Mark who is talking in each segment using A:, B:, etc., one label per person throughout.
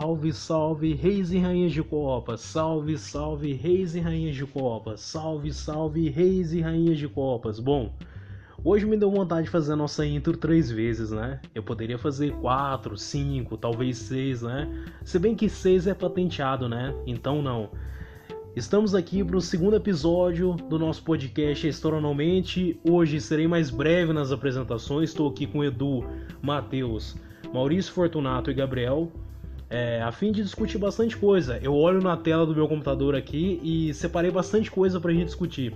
A: Salve, salve, reis e rainhas de Copa. Salve, salve, reis e rainhas de Copa. Salve, salve, reis e rainhas de Copas. Bom, hoje me deu vontade de fazer a nossa intro 3 vezes, né? Eu poderia fazer 4, 5, talvez 6, né? Se bem que 6 é patenteado, né? Então não. Estamos aqui para o segundo episódio do nosso podcast Astronomamente. Hoje serei mais breve nas apresentações. Estou aqui com Edu, Matheus, Maurício Fortunato e Gabriel, a fim de discutir bastante coisa. Eu olho na tela do meu computador aqui e separei bastante coisa para a gente discutir.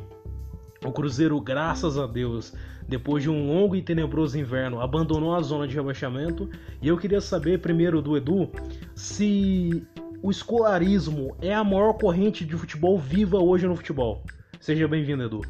A: O Cruzeiro, graças a Deus, depois de um longo e tenebroso inverno, abandonou a zona de rebaixamento. E eu queria saber primeiro do Edu se o escolarismo é a maior corrente de futebol viva hoje no futebol. Seja bem-vindo, Edu.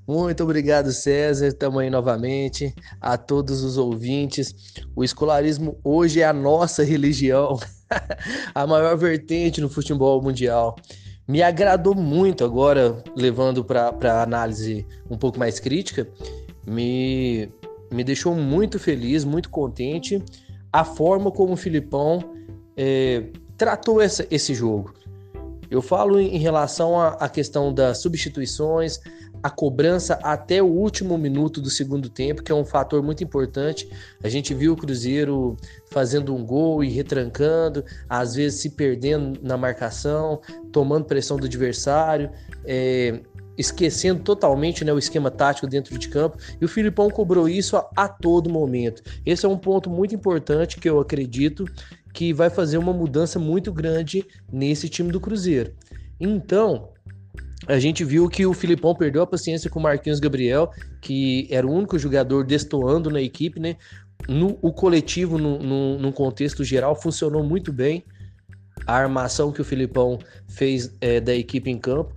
B: Muito obrigado, César. Estamos aí novamente. A todos os ouvintes. O escolarismo hoje é a nossa religião, a maior vertente no futebol mundial. Me agradou muito agora, levando para análise um pouco mais crítica, me deixou muito feliz, muito contente a forma como o Filipão tratou esse jogo. Eu falo em relação à questão das substituições, a cobrança até o último minuto do segundo tempo, que é um fator muito importante. A gente viu o Cruzeiro fazendo um gol e retrancando, às vezes se perdendo na marcação, tomando pressão do adversário, esquecendo totalmente, né, o esquema tático dentro de campo, e o Filipão cobrou isso a todo momento. Esse é um ponto muito importante que eu acredito que vai fazer uma mudança muito grande nesse time do Cruzeiro. Então, a gente viu que o Filipão perdeu a paciência com o Marquinhos Gabriel, que era o único jogador destoando na equipe, né? O coletivo, num contexto geral, funcionou muito bem. A armação que o Filipão fez da equipe em campo.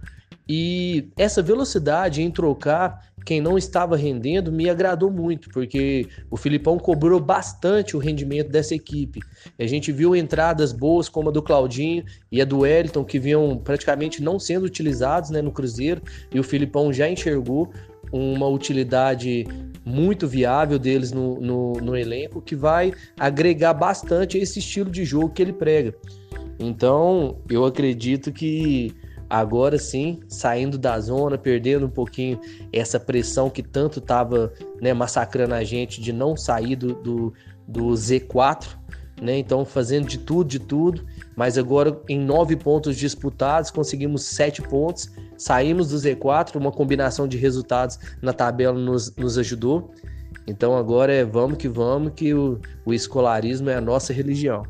B: E essa velocidade em trocar quem não estava rendendo me agradou muito, porque o Filipão cobrou bastante o rendimento dessa equipe. A gente viu entradas boas como a do Claudinho e a do Wellington, que vinham praticamente não sendo utilizados, né, no Cruzeiro, e o Filipão já enxergou uma utilidade muito viável deles no elenco, que vai agregar bastante a esse estilo de jogo que ele prega. Então, eu acredito que agora sim, saindo da zona, perdendo um pouquinho essa pressão que tanto estava, né, massacrando a gente de não sair do Z4, né? Então fazendo de tudo, mas agora em 9 pontos disputados, conseguimos 7 pontos, saímos do Z4, uma combinação de resultados na tabela nos ajudou. Então agora vamos que o escolarismo é a nossa religião.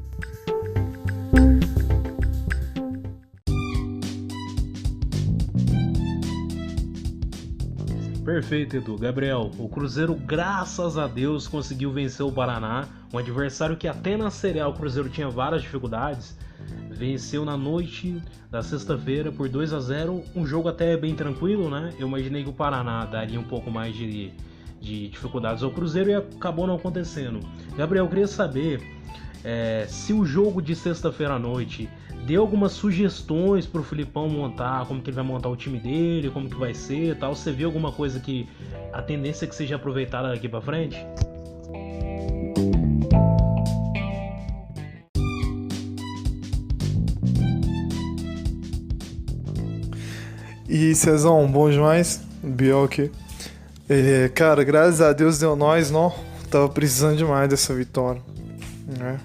A: Perfeito, Edu. Gabriel, o Cruzeiro, graças a Deus, conseguiu vencer o Paraná, um adversário que até na Série A o Cruzeiro tinha várias dificuldades. Venceu na noite da sexta-feira por 2-0, um jogo até bem tranquilo, né? Eu imaginei que o Paraná daria um pouco mais de dificuldades ao Cruzeiro e acabou não acontecendo. Gabriel, eu queria saber se o jogo de sexta-feira à noite deu algumas sugestões pro Filipão montar, como que ele vai montar o time dele, como que vai ser e tal. Você viu alguma coisa que a tendência é que seja aproveitada daqui pra frente?
C: E Cezão, bom demais, Biel aqui. Cara, graças a Deus deu nós, não? Tava precisando demais dessa vitória, né?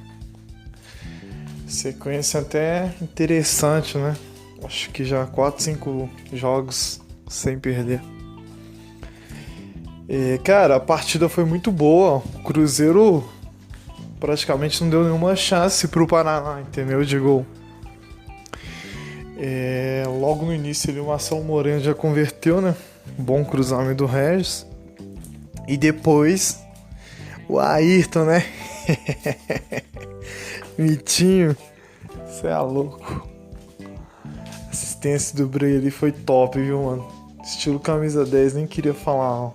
C: Sequência até interessante, né? Acho que já 4, 5 jogos sem perder. Cara, a partida foi muito boa. O Cruzeiro praticamente não deu nenhuma chance pro Paraná, entendeu? De gol. Logo no início ali, o Marcelo Moreno já converteu, né? Bom cruzamento do Regis. E depois o Ayrton, né? Mitinho, cê é louco. A assistência do Bray ali foi top, viu, mano? Estilo camisa 10, nem queria falar.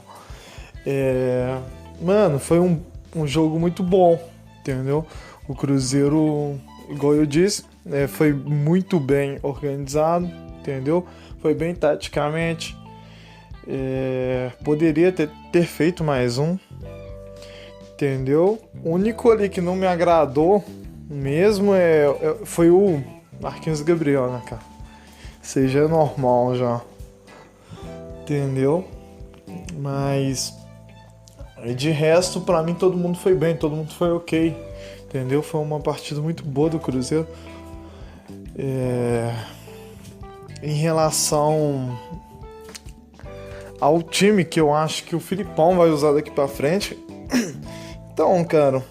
C: Mano, foi um jogo muito bom, entendeu? O Cruzeiro, igual eu disse, foi muito bem organizado, entendeu? foi bem taticamente. Poderia ter feito mais um, entendeu? O único ali que não me agradou mesmo foi o Marquinhos Gabriel, né, cara? Seja normal já, entendeu? Mas de resto, pra mim, todo mundo foi bem, todo mundo foi ok, entendeu? Foi uma partida muito boa do Cruzeiro. Em relação ao time que eu acho que o Filipão vai usar daqui pra frente, então, cara,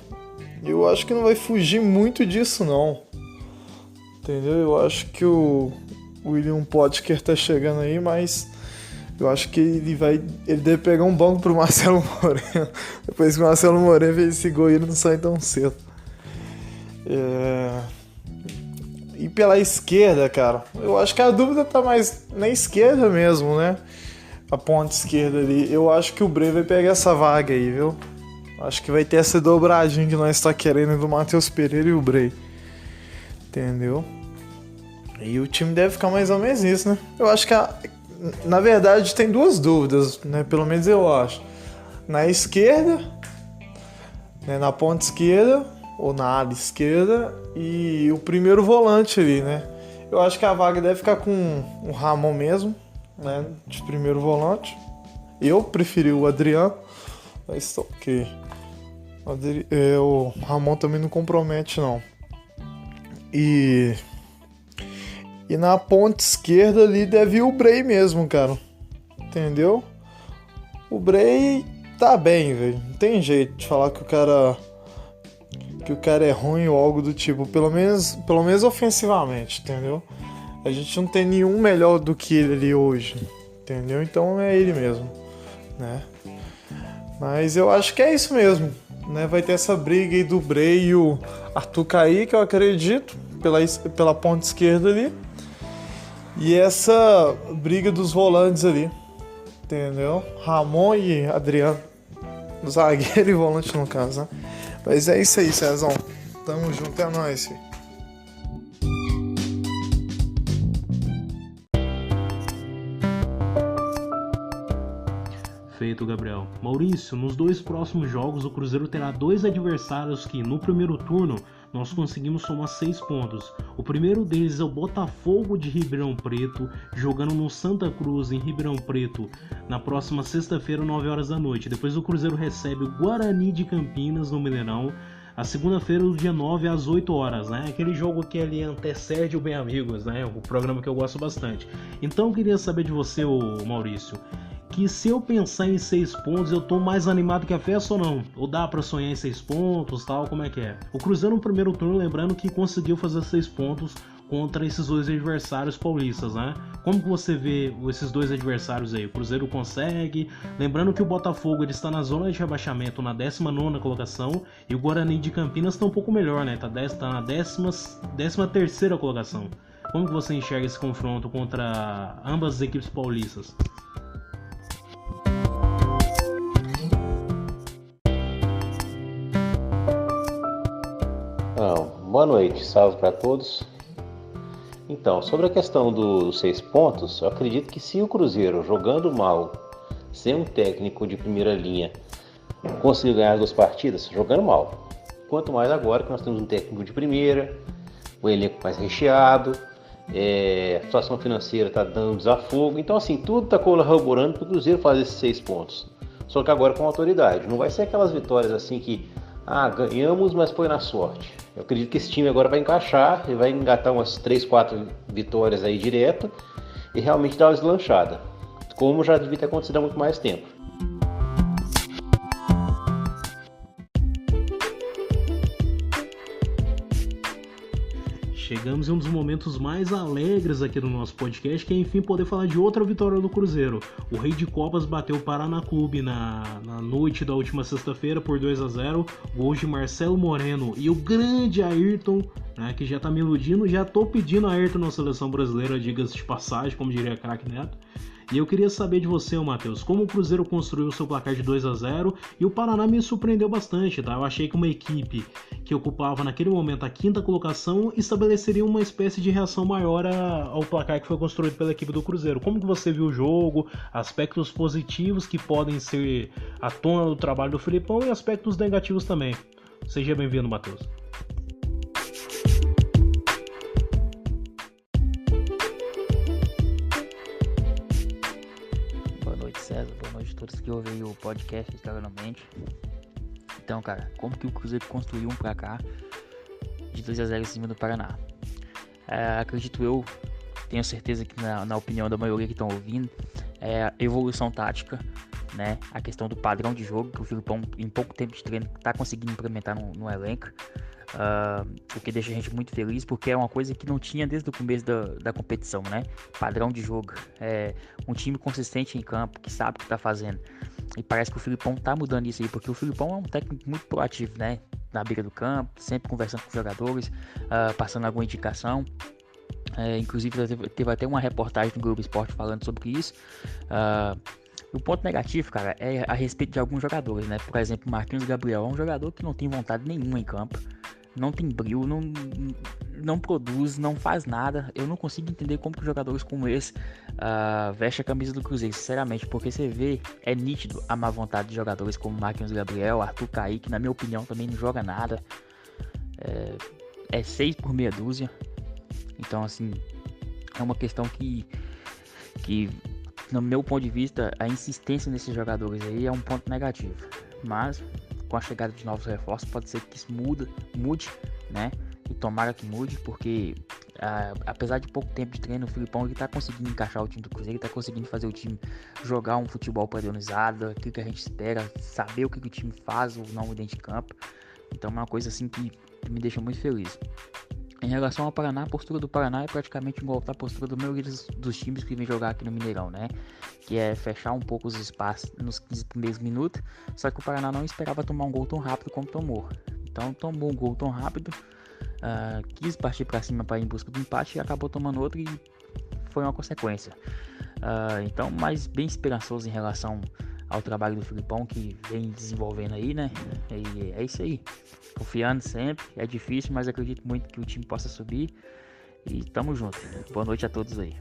C: eu acho que não vai fugir muito disso, não. Entendeu? Eu acho que o William Potker tá chegando aí, mas eu acho que ele deve pegar um banco pro Marcelo Moreno. Depois que o Marcelo Moreno fez esse gol, ele não sai tão cedo. E pela esquerda, cara, eu acho que a dúvida tá mais na esquerda mesmo, né? A ponta esquerda ali. Eu acho que o Bray vai pegar essa vaga aí, viu? Acho que vai ter essa dobradinha que nós tá querendo do Matheus Pereira e o Bray. Entendeu? E o time deve ficar mais ou menos isso, né? Eu acho que, na verdade, tem duas dúvidas, né? Pelo menos eu acho. Na esquerda, né? Na ponta esquerda, ou na ala esquerda, e o primeiro volante ali, né? Eu acho que a vaga deve ficar com o Ramon mesmo, né? De primeiro volante. Eu preferi o Adriano, mas ok. O Ramon também não compromete, não. E na ponta esquerda ali deve ir o Bray mesmo, cara. Entendeu? O Bray tá bem, velho. Não tem jeito de falar que o cara é ruim ou algo do tipo. Pelo menos ofensivamente, entendeu? A gente não tem nenhum melhor do que ele ali hoje. Entendeu? Então é ele mesmo, né? Mas eu acho que é isso mesmo, né? Vai ter essa briga aí do Bray e o Arthur Caí, que eu acredito, pela ponta esquerda ali. E essa briga dos volantes ali, entendeu? Ramon e Adriano, zagueiro e volante no caso, né? Mas é isso aí, Cezão. Tamo junto, é nóis, filho.
A: Feito, Gabriel. Maurício, nos 2 próximos jogos o Cruzeiro terá 2 adversários que no primeiro turno nós conseguimos somar 6 pontos. O primeiro deles é o Botafogo de Ribeirão Preto, jogando no Santa Cruz, em Ribeirão Preto, na próxima sexta-feira, 9 horas da noite. Depois o Cruzeiro recebe o Guarani de Campinas, no Mineirão, a segunda-feira, do dia 9 às 8 horas, né? Aquele jogo que ali antecede o Bem Amigos, né? O programa que eu gosto bastante. Então eu queria saber de você, Maurício, que se eu pensar em 6 pontos, eu tô mais animado que a festa ou não? Ou dá pra sonhar em 6 pontos, tal, como é que é? O Cruzeiro no primeiro turno, lembrando que conseguiu fazer 6 pontos contra esses 2 adversários paulistas, né? Como que você vê esses 2 adversários aí? O Cruzeiro consegue? Lembrando que o Botafogo ele está na zona de rebaixamento, na 19ª colocação, e o Guarani de Campinas está um pouco melhor, né? Tá na 13ª colocação. Como que você enxerga esse confronto contra ambas as equipes paulistas?
D: Boa noite, salve para todos. Então, sobre a questão dos 6 pontos, eu acredito que se o Cruzeiro, jogando mal, sem um técnico de primeira linha, conseguir ganhar as 2 partidas, jogando mal. Quanto mais agora que nós temos um técnico de primeira, o elenco mais recheado, a situação financeira está dando desafogo. Então, assim, tudo está colaborando para o Cruzeiro fazer esses 6 pontos. Só que agora com autoridade. Não vai ser aquelas vitórias assim que ganhamos, mas foi na sorte. Eu acredito que esse time agora vai encaixar e vai engatar umas 3, 4 vitórias aí direto e realmente dar uma deslanchada, como já devia ter acontecido há muito mais tempo.
A: Chegamos em um dos momentos mais alegres aqui do nosso podcast, que é enfim poder falar de outra vitória do Cruzeiro. O Rei de Copas bateu o Paraná Clube na noite da última sexta-feira por 2-0, gols de Marcelo Moreno e o grande Ayrton, né, que já tá me iludindo, já tô pedindo a Ayrton na seleção brasileira, diga-se de passagem, como diria craque Neto. E eu queria saber de você, Matheus, como o Cruzeiro construiu o seu placar de 2-0 e o Paraná me surpreendeu bastante, tá? Eu achei que uma equipe que ocupava naquele momento a 5ª colocação estabeleceria uma espécie de reação maior ao placar que foi construído pela equipe do Cruzeiro. Como que você viu o jogo, aspectos positivos que podem ser à tona do trabalho do Filipão e aspectos negativos também? Seja bem-vindo, Matheus.
E: César, boa noite a todos que ouvem o podcast Escalonamente. Então, cara, como que o Cruzeiro construiu um placar de 2-0 em cima do Paraná? Acredito eu, tenho certeza que na opinião da maioria que estão ouvindo, é a evolução tática, né? A questão do padrão de jogo que o Filipão, em pouco tempo de treino, está conseguindo implementar no elenco. O que deixa a gente muito feliz, porque é uma coisa que não tinha desde o começo da competição, né? Padrão de jogo, um time consistente em campo, que sabe o que está fazendo, e parece que o Filipão tá mudando isso aí, porque o Filipão é um técnico muito proativo, né? Na beira do campo, sempre conversando com os jogadores, passando alguma indicação. Inclusive teve até uma reportagem no Globo Esporte falando sobre isso. O ponto negativo, cara, é a respeito de alguns jogadores, né? Por exemplo, o Marquinhos Gabriel é um jogador que não tem vontade nenhuma em campo, não tem brilho, não produz, não faz nada. Eu não consigo entender como que jogadores como esse vestem a camisa do Cruzeiro, sinceramente, porque você vê, é nítido a má vontade de jogadores como Marquinhos Gabriel, Arthur Caí, que na minha opinião também não joga nada, é 6 por meia dúzia. Então, assim, é uma questão que no meu ponto de vista, a insistência nesses jogadores aí é um ponto negativo. Mas, com a chegada de novos reforços, pode ser que isso mude, né? E tomara que mude, porque apesar de pouco tempo de treino, o Filipão está conseguindo encaixar o time do Cruzeiro, está conseguindo fazer o time jogar um futebol padronizado, aquilo que a gente espera, saber o que o time faz ou não dentro de campo. Então é uma coisa assim que me deixa muito feliz. Em relação ao Paraná, a postura do Paraná é praticamente igual à postura do maioria dos times que vem jogar aqui no Mineirão, né? Que é fechar um pouco os espaços nos 15 primeiros minutos, só que o Paraná não esperava tomar um gol tão rápido como tomou. Então tomou um gol tão rápido, quis partir para cima para ir em busca do empate e acabou tomando outro, e foi uma consequência. Então, mas bem esperançoso em relação ao trabalho do Filipão, que vem desenvolvendo aí, né? E é isso aí. Confiando sempre, é difícil, mas acredito muito que o time possa subir. E tamo junto. Boa noite a todos aí.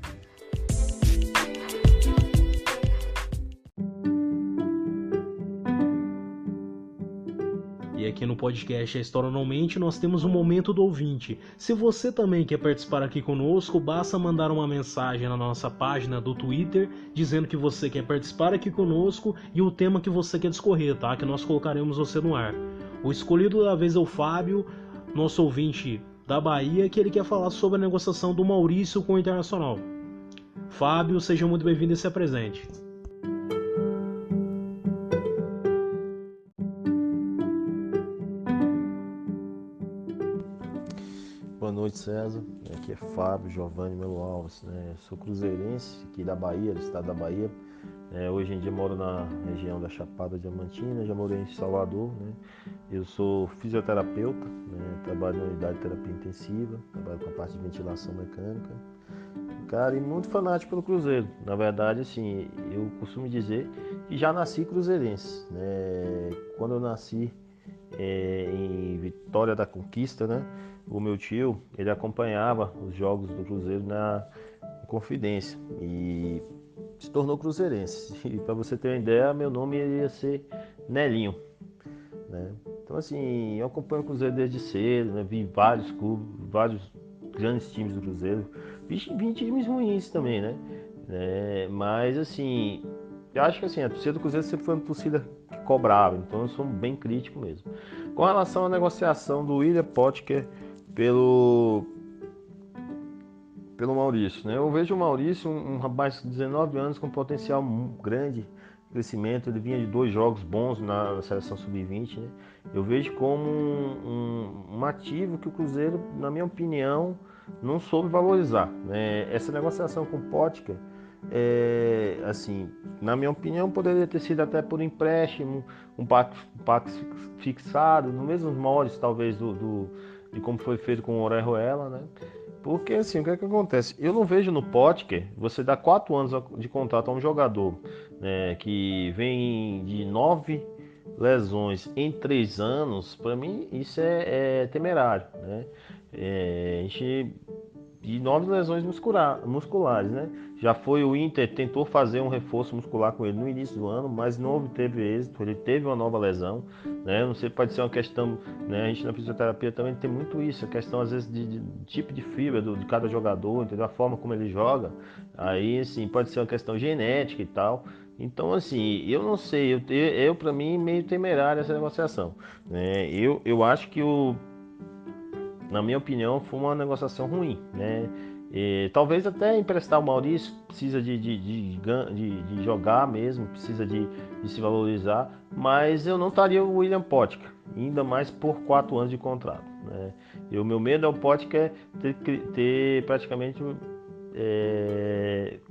A: E aqui no podcast A História Não Mente, nós temos um momento do ouvinte. Se você também quer participar aqui conosco, basta mandar uma mensagem na nossa página do Twitter, dizendo que você quer participar aqui conosco e o tema que você quer discorrer, tá? Que nós colocaremos você no ar. O escolhido da vez é o Fábio, nosso ouvinte da Bahia, que ele quer falar sobre a negociação do Maurício com o Internacional. Fábio, seja muito bem-vindo e se apresente.
F: Boa noite, César. Aqui é Fábio Giovanni Melo Alves, né? Sou cruzeirense aqui da Bahia, do estado da Bahia. Hoje em dia moro na região da Chapada Diamantina, já morei em Salvador, né? Eu sou fisioterapeuta, né? Trabalho na unidade de terapia intensiva, trabalho com a parte de ventilação mecânica. Cara, e muito fanático pelo Cruzeiro. Na verdade, assim, eu costumo dizer que já nasci cruzeirense, né? Quando eu nasci em Vitória da Conquista, né? O meu tio, ele acompanhava os jogos do Cruzeiro na Confidência e se tornou cruzeirense. E para você ter uma ideia, meu nome ia ser Nelinho, né? Então, assim, eu acompanho o Cruzeiro desde cedo, né? Vi vários clubes, vários grandes times do Cruzeiro, vi times ruins também, né? Mas, assim, eu acho que assim, a torcida do Cruzeiro sempre foi uma torcida que cobrava, então eu sou bem crítico mesmo. Com relação à negociação do William Potker pelo Maurício, né? Eu vejo o Maurício, um rapaz de 19 anos com potencial grande de crescimento. Ele vinha de 2 jogos bons na seleção sub-20, né? Eu vejo como um ativo que o Cruzeiro, na minha opinião, não soube valorizar, né? Essa negociação com o Potker, assim, na minha opinião, poderia ter sido até por empréstimo, um pacto fixado, no mesmo moldes talvez de como foi feito com o Orejuela, né? Porque assim, o que é que acontece? Eu não vejo no Potker você dar 4 anos de contrato a um jogador, né, que vem de 9 lesões em 3 anos. Para mim isso é temerário, né? A gente de 9 lesões musculares, né? Já foi o Inter, tentou fazer um reforço muscular com ele no início do ano, mas não obteve êxito, ele teve uma nova lesão, né? Não sei, pode ser uma questão, né? A gente na fisioterapia também tem muito isso, a questão às vezes de tipo de fibra de cada jogador, entendeu? A forma como ele joga, aí assim, pode ser uma questão genética e tal. Então, assim, eu não sei, eu para mim meio temerário essa negociação, né? Eu acho que na minha opinião, foi uma negociação ruim, né? Talvez até emprestar o Maurício, precisa de jogar mesmo, precisa de se valorizar, mas eu não estaria o William Potker, ainda mais por 4 anos de contrato, né? O meu medo é o Potker ter praticamente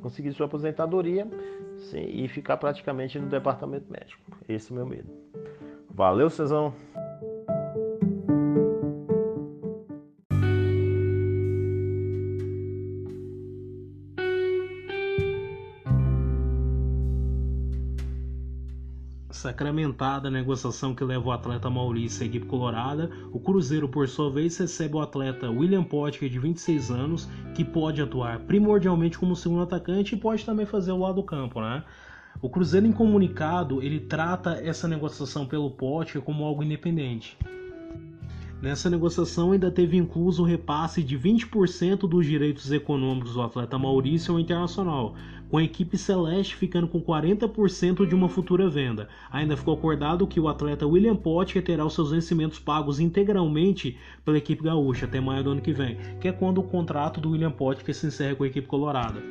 F: conseguido sua aposentadoria, sim, e ficar praticamente no departamento médico. Esse é o meu medo. Valeu, Cezão!
A: Sacramentada a negociação que leva o atleta Maurício à equipe colorada, o Cruzeiro, por sua vez, recebe o atleta William Potker, de 26 anos, que pode atuar primordialmente como segundo atacante e pode também fazer o lado do campo, né? O Cruzeiro, em comunicado, ele trata essa negociação pelo Potker como algo independente. Nessa negociação ainda teve incluso o repasse de 20% dos direitos econômicos do atleta Maurício ao Internacional, com a equipe celeste ficando com 40% de uma futura venda. Ainda ficou acordado que o atleta William Potker terá os seus vencimentos pagos integralmente pela equipe gaúcha até maio do ano que vem, que é quando o contrato do William Potker se encerra com a equipe colorada.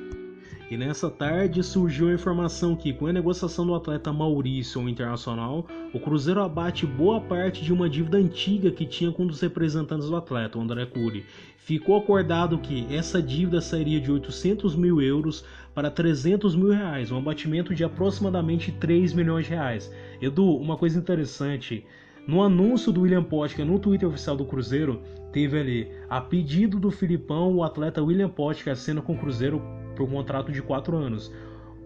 A: E nessa tarde surgiu a informação que, com a negociação do atleta Maurício ao Internacional, o Cruzeiro abate boa parte de uma dívida antiga que tinha com um dos representantes do atleta, o André Cury. Ficou acordado que essa dívida sairia de 800 mil euros para 300 mil reais, um abatimento de aproximadamente 3 milhões de reais. Edu, uma coisa interessante, no anúncio do William Potker no Twitter oficial do Cruzeiro, teve ali, a pedido do Filipão, o atleta William Potker assina com o Cruzeiro por um contrato de 4 anos.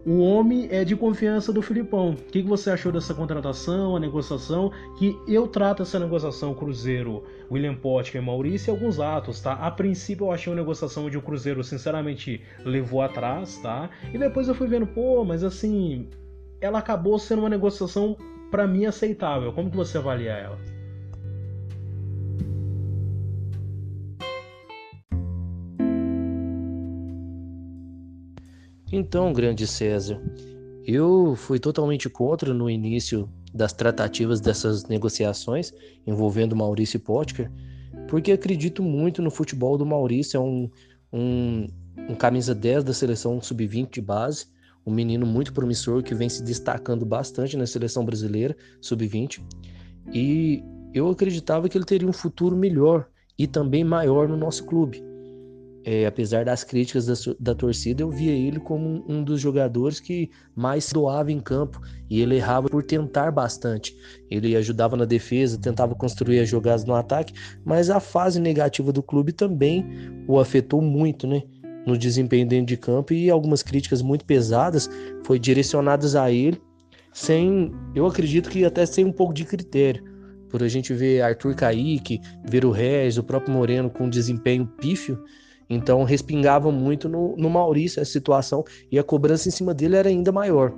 A: O homem é de confiança do Filipão. O que você achou dessa contratação, a negociação? Que eu trato essa negociação Cruzeiro, William Potker e Maurício em alguns atos, tá? A princípio eu achei uma negociação onde o Cruzeiro sinceramente levou atrás, tá? E depois eu fui vendo, mas assim, ela acabou sendo uma negociação para mim aceitável. Como que você avalia ela?
B: Então, grande César, eu fui totalmente contra no início das tratativas dessas negociações envolvendo Maurício Potker, porque acredito muito no futebol do Maurício. É um camisa 10 da seleção sub-20 de base, um menino muito promissor que vem se destacando bastante na seleção brasileira sub-20, e eu acreditava que ele teria um futuro melhor e também maior no nosso clube. Apesar das críticas da torcida, eu via ele como um dos jogadores que mais se doava em campo, e ele errava por tentar bastante. Ele ajudava na defesa, tentava construir as jogadas no ataque, mas a fase negativa do clube também o afetou muito, né, no desempenho dentro de campo, e algumas críticas muito pesadas foram direcionadas a ele, eu acredito que até sem um pouco de critério, por a gente ver Arthur Caíque, ver o Regis, o próprio Moreno com desempenho pífio. Então respingava muito no Maurício essa situação, e a cobrança em cima dele era ainda maior.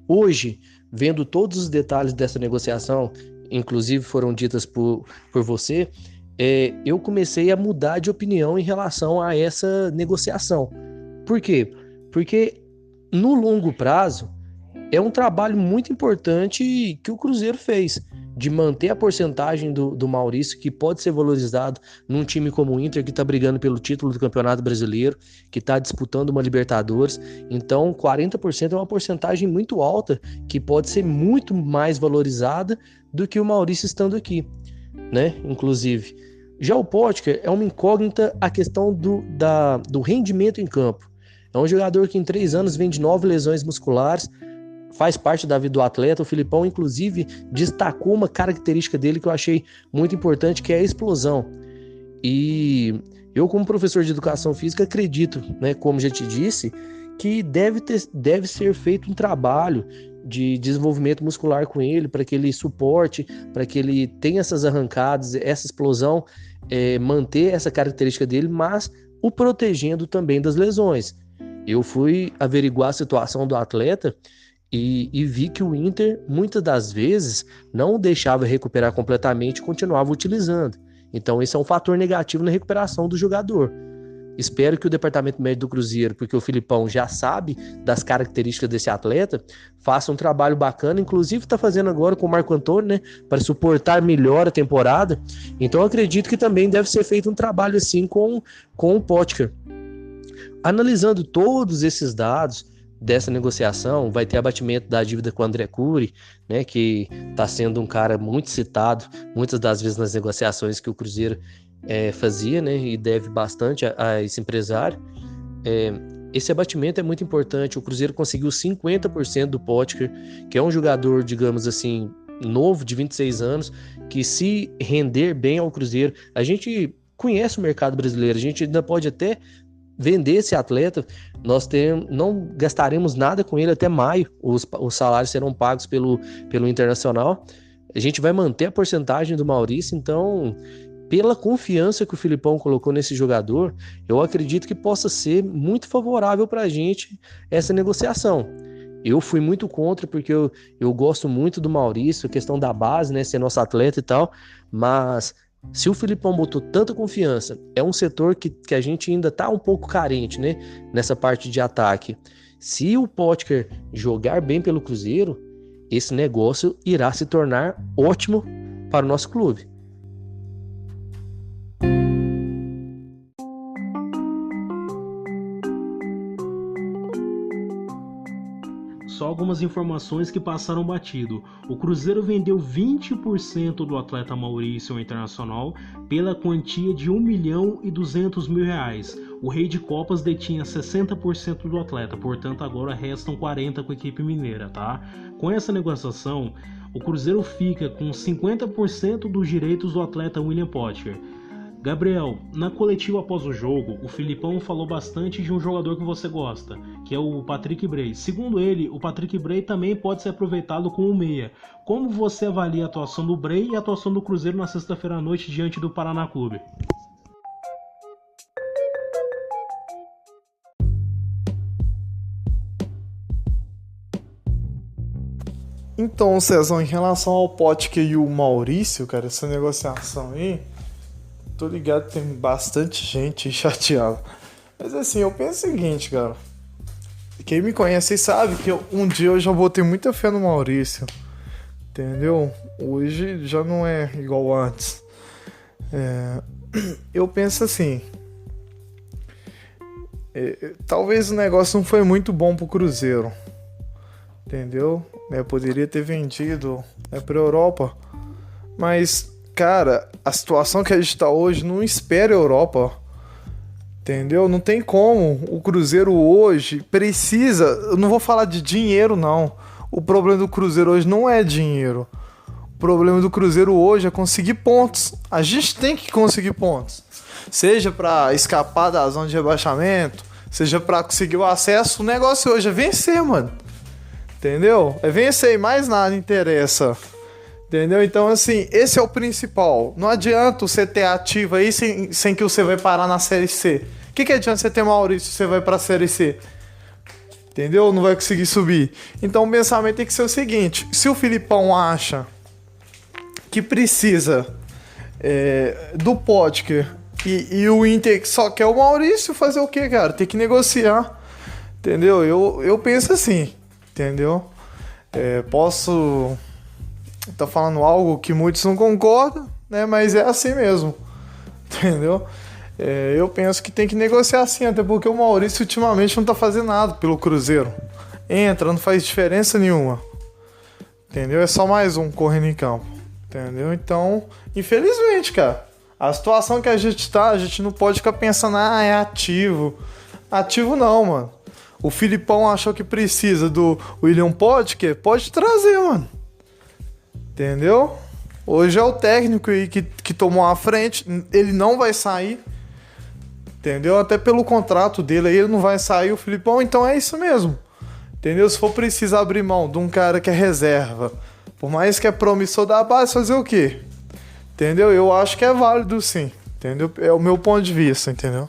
B: Hoje, vendo todos os detalhes dessa negociação, inclusive foram ditas por você, eu comecei a mudar de opinião em relação a essa negociação. Por quê? Porque no longo prazo é um trabalho muito importante que o Cruzeiro fez, de manter a porcentagem do Maurício, que pode ser valorizado num time como o Inter, que está brigando pelo título do Campeonato Brasileiro, que está disputando uma Libertadores. Então 40% é uma porcentagem muito alta, que pode ser muito mais valorizada do que o Maurício estando aqui, né? Inclusive, já o Potker é uma incógnita a questão do rendimento em campo. É um jogador que em 3 anos vem de 9 lesões musculares, faz parte da vida do atleta. O Filipão, inclusive, destacou uma característica dele que eu achei muito importante, que é a explosão. E Eu, como professor de educação física, acredito, né, como já te disse, que deve ser feito um trabalho de desenvolvimento muscular com ele, para que ele suporte, para que ele tenha essas arrancadas, essa explosão, manter essa característica dele, mas o protegendo também das lesões. Eu fui averiguar a situação do atleta e vi que o Inter, muitas das vezes, não o deixava recuperar completamente e continuava utilizando. Então, esse é um fator negativo na recuperação do jogador. Espero que o departamento médico do Cruzeiro, porque o Filipão já sabe das características desse atleta, faça um trabalho bacana, inclusive está fazendo agora com o Marco Antônio, né, para suportar melhor a temporada. Então, acredito que também deve ser feito um trabalho assim com o Potker. Analisando todos esses dados dessa negociação, vai ter abatimento da dívida com o André Cury, né, que está sendo um cara muito citado muitas das vezes nas negociações que o Cruzeiro fazia, né, e deve bastante a esse empresário. Esse abatimento é muito importante. O Cruzeiro conseguiu 50% do Potker, que é um jogador, digamos assim, novo, de 26 anos, que se render bem ao Cruzeiro, a gente conhece o mercado brasileiro, a gente ainda pode até vender esse atleta, não gastaremos nada com ele até maio, os salários serão pagos pelo Internacional, a gente vai manter a porcentagem do Maurício. Então, pela confiança que o Filipão colocou nesse jogador, eu acredito que possa ser muito favorável para a gente essa negociação. Eu fui muito contra, porque eu gosto muito do Maurício, a questão da base, né, ser nosso atleta e tal, mas se o Filipão botou tanta confiança, é um setor que a gente ainda tá um pouco carente, né, nessa parte de ataque. Se o Potker jogar bem pelo Cruzeiro, esse negócio irá se tornar ótimo para o nosso clube.
A: Só algumas informações que passaram batido. O Cruzeiro vendeu 20% do atleta Maurício ao Internacional pela quantia de R$1.200.000. O Rei de Copas detinha 60% do atleta, portanto agora restam 40% com a equipe mineira, tá? Com essa negociação, o Cruzeiro fica com 50% dos direitos do atleta William Potker. Gabriel, na coletiva após o jogo, o Filipão falou bastante de um jogador que você gosta, que é o Patrick Bray. Segundo ele, o Patrick Bray também pode ser aproveitado como meia. Como você avalia a atuação do Bray e a atuação do Cruzeiro na sexta-feira à noite diante do Paraná Clube?
C: Então, Cezão, em relação ao Potker e o Maurício, cara, essa negociação aí, tô ligado que tem bastante gente chateada. Mas assim, eu penso o seguinte, cara. Quem me conhece sabe que um dia eu já botei muita fé no Maurício. Entendeu? Hoje já não é igual antes. Eu penso assim. Talvez o negócio não foi muito bom pro Cruzeiro. Entendeu? Poderia ter vendido pra Europa. Mas, cara, a situação que a gente tá hoje não espera a Europa. Entendeu? Não tem como. O Cruzeiro hoje precisa... Eu não vou falar de dinheiro, não. O problema do Cruzeiro hoje não é dinheiro. O problema do Cruzeiro hoje é conseguir pontos. A gente tem que conseguir pontos. Seja pra escapar da zona de rebaixamento, seja pra conseguir o acesso. O negócio hoje é vencer, mano. Entendeu? É vencer e mais nada interessa. Entendeu? Então, assim, esse é o principal. Não adianta você ter ativo aí sem que você vai parar na Série C. O que adianta você ter Maurício se você vai pra Série C? Entendeu? Não vai conseguir subir. Então, o pensamento tem que ser o seguinte. Se o Filipão acha que precisa do Potker e o Inter só quer o Maurício, fazer o quê, cara? Tem que negociar. Entendeu? Eu penso assim. Entendeu? Posso estar falando algo que muitos não concordam, né? Mas é assim mesmo. Entendeu? Eu penso que tem que negociar assim, até porque o Maurício ultimamente não tá fazendo nada pelo Cruzeiro. Entra, não faz diferença nenhuma. Entendeu? É só mais um correndo em campo. Entendeu? Então, infelizmente, cara, a situação que a gente tá, a gente não pode ficar pensando, é ativo. Ativo não, mano. O Filipão achou que precisa do William Potker, pode trazer, mano. Entendeu? Hoje é o técnico aí que tomou a frente, ele não vai sair. entendeu? Até pelo contrato dele aí ele não vai sair, o Filipão, então é isso mesmo, entendeu? Se for preciso abrir mão de um cara que é reserva, por mais que é promissor da base, fazer o quê? Entendeu? Eu acho que é válido sim, entendeu? É o meu ponto de vista, entendeu?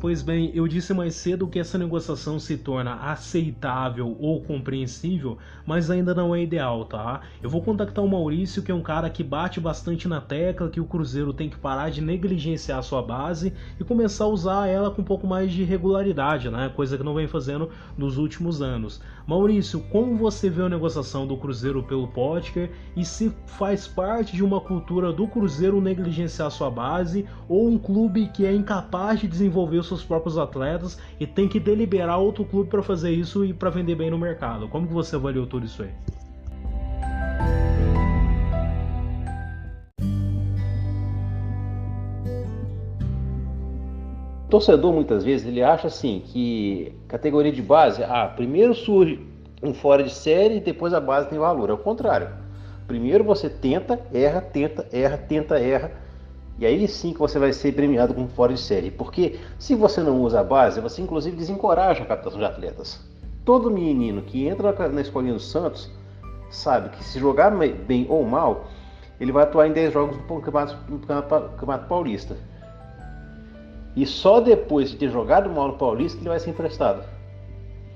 A: Pois bem, eu disse mais cedo que essa negociação se torna aceitável ou compreensível, mas ainda não é ideal, tá? Eu vou contactar o Maurício, que é um cara que bate bastante na tecla que o Cruzeiro tem que parar de negligenciar a sua base e começar a usar ela com um pouco mais de regularidade, né? Coisa que não vem fazendo nos últimos anos. Maurício, como você vê a negociação do Cruzeiro pelo Potker e se faz parte de uma cultura do Cruzeiro negligenciar a sua base ou um clube que é incapaz de desenvolver os seus próprios atletas e tem que deliberar outro clube para fazer isso e para vender bem no mercado? Como que você avaliou tudo isso aí?
D: O torcedor muitas vezes ele acha assim que categoria de base, primeiro surge um fora de série e depois a base tem valor. É o contrário. Primeiro você tenta, erra, e aí sim que você vai ser premiado com fora de série. Porque se você não usa a base, você inclusive desencoraja a captação de atletas. Todo menino que entra na escolinha do Santos sabe que se jogar bem ou mal, ele vai atuar em 10 jogos no Campeonato Paulista. E só depois de ter jogado mal no Paulista ele vai ser emprestado.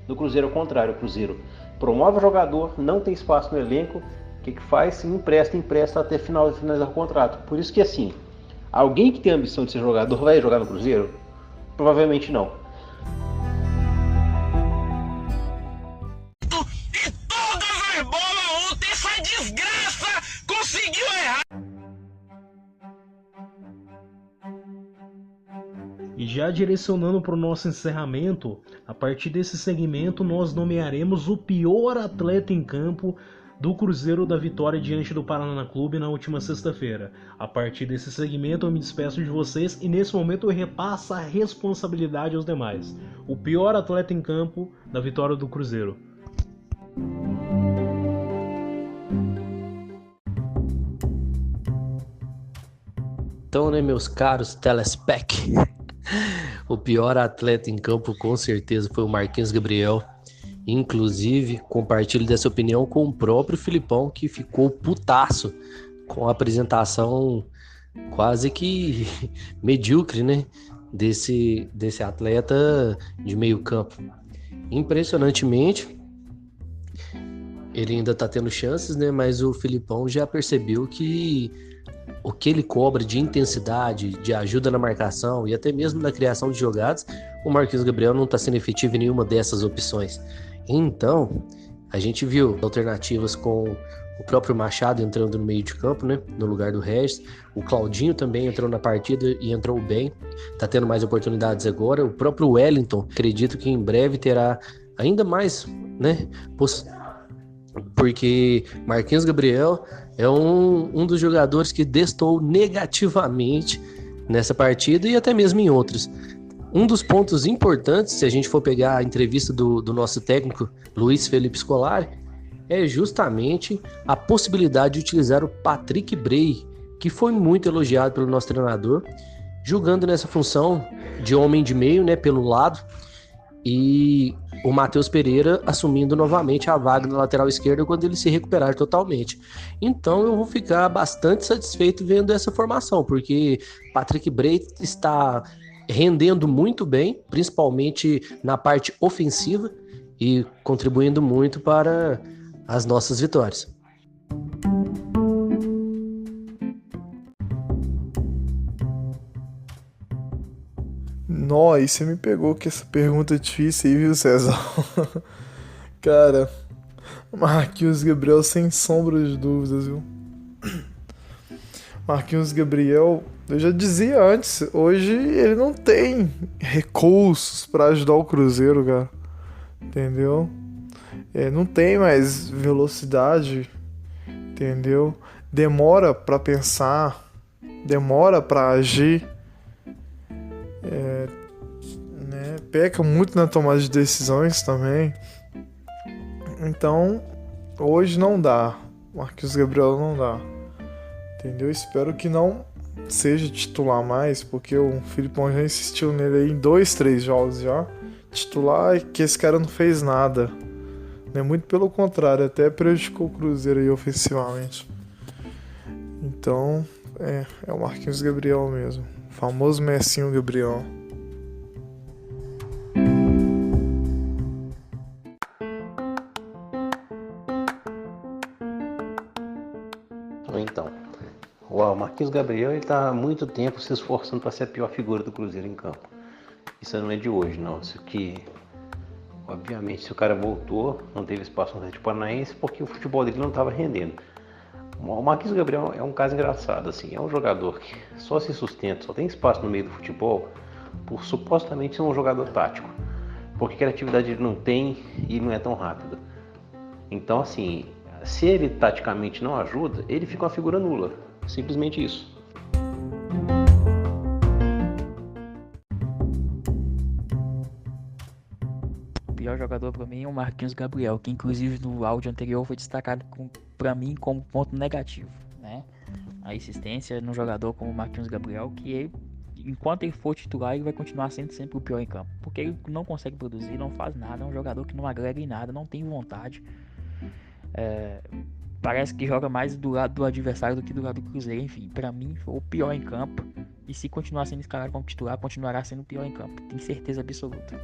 D: No Cruzeiro é o contrário, o Cruzeiro promove o jogador, não tem espaço no elenco, o que faz? Empresta até finalizar o contrato. Por isso que assim, alguém que tem a ambição de ser jogador vai jogar no Cruzeiro? Provavelmente não.
G: E todas as bolas ontem, essa desgraça conseguiu errar.
A: E já direcionando para o nosso encerramento, a partir desse segmento nós nomearemos o pior atleta em campo do Cruzeiro da vitória diante do Paraná Clube na última sexta-feira. A partir desse segmento eu me despeço de vocês e nesse momento eu repasso a responsabilidade aos demais. O pior atleta em campo da vitória do Cruzeiro.
B: Então, né, meus caros telespec, o pior atleta em campo com certeza foi o Marquinhos Gabriel. Inclusive, compartilho dessa opinião com o próprio Filipão, que ficou putaço com a apresentação quase que medíocre, né, desse atleta de meio campo. Impressionantemente, ele ainda tá tendo chances, né, mas o Filipão já percebeu que o que ele cobra de intensidade, de ajuda na marcação e até mesmo na criação de jogadas, o Marquinhos Gabriel não está sendo efetivo em nenhuma dessas opções. Então, a gente viu alternativas com o próprio Machado entrando no meio de campo, né, no lugar do Regis. O Claudinho também entrou na partida e entrou bem, está tendo mais oportunidades agora. O próprio Wellington, acredito que em breve terá ainda mais, né, porque Marquinhos Gabriel é um dos jogadores que destoou negativamente nessa partida e até mesmo em outros. Um dos pontos importantes, se a gente for pegar a entrevista do nosso técnico Luiz Felipe Scolari, é justamente a possibilidade de utilizar o Patrick Bray, que foi muito elogiado pelo nosso treinador, jogando nessa função de homem de meio, né, pelo lado, e o Matheus Pereira assumindo novamente a vaga na lateral esquerda quando ele se recuperar totalmente. Então eu vou ficar bastante satisfeito vendo essa formação, porque Patrick Bray está rendendo muito bem, principalmente na parte ofensiva, e contribuindo muito para as nossas vitórias.
C: Nó, aí você me pegou com essa pergunta difícil aí, viu, César? Cara, Marquinhos Gabriel sem sombra de dúvidas, viu? Marquinhos Gabriel, eu já dizia antes, hoje ele não tem recursos pra ajudar o Cruzeiro, cara. Entendeu? Não tem mais velocidade, entendeu? Demora pra pensar, demora pra agir. Peca muito na tomada de decisões também. Então, hoje não dá. Marquinhos Gabriel não dá. Entendeu? Espero que não seja titular mais, porque o Filipão já insistiu nele aí em 2, 3 jogos já. Titular, que esse cara não fez nada. Né? Muito pelo contrário, até prejudicou o Cruzeiro aí ofensivamente. Então, é o Marquinhos Gabriel mesmo. O famoso Messinho Gabriel.
D: Então, o Marquinhos Gabriel está há muito tempo se esforçando para ser a pior figura do Cruzeiro em campo. Isso não é de hoje, não. Isso que, obviamente, se o cara voltou, não teve espaço no Atlético Paranaense porque o futebol dele não estava rendendo. O Marquinhos Gabriel é um caso engraçado, assim. É um jogador que só se sustenta, só tem espaço no meio do futebol por supostamente ser um jogador tático. Porque criatividade ele não tem e não é tão rápido. Então, assim, se ele taticamente não ajuda, ele fica uma figura nula. Simplesmente isso.
E: O pior jogador pra mim é o Marquinhos Gabriel, que inclusive no áudio anterior foi destacado pra mim como ponto negativo, né? A insistência no jogador como o Marquinhos Gabriel, que ele, enquanto ele for titular, ele vai continuar sendo sempre o pior em campo, porque ele não consegue produzir, não faz nada, é um jogador que não agrega em nada, não tem vontade. Parece que joga mais do lado do adversário do que do lado do Cruzeiro. Enfim, pra mim foi o pior em campo, e se continuar sendo escalado como titular, continuará sendo o pior em campo, tenho certeza absoluta.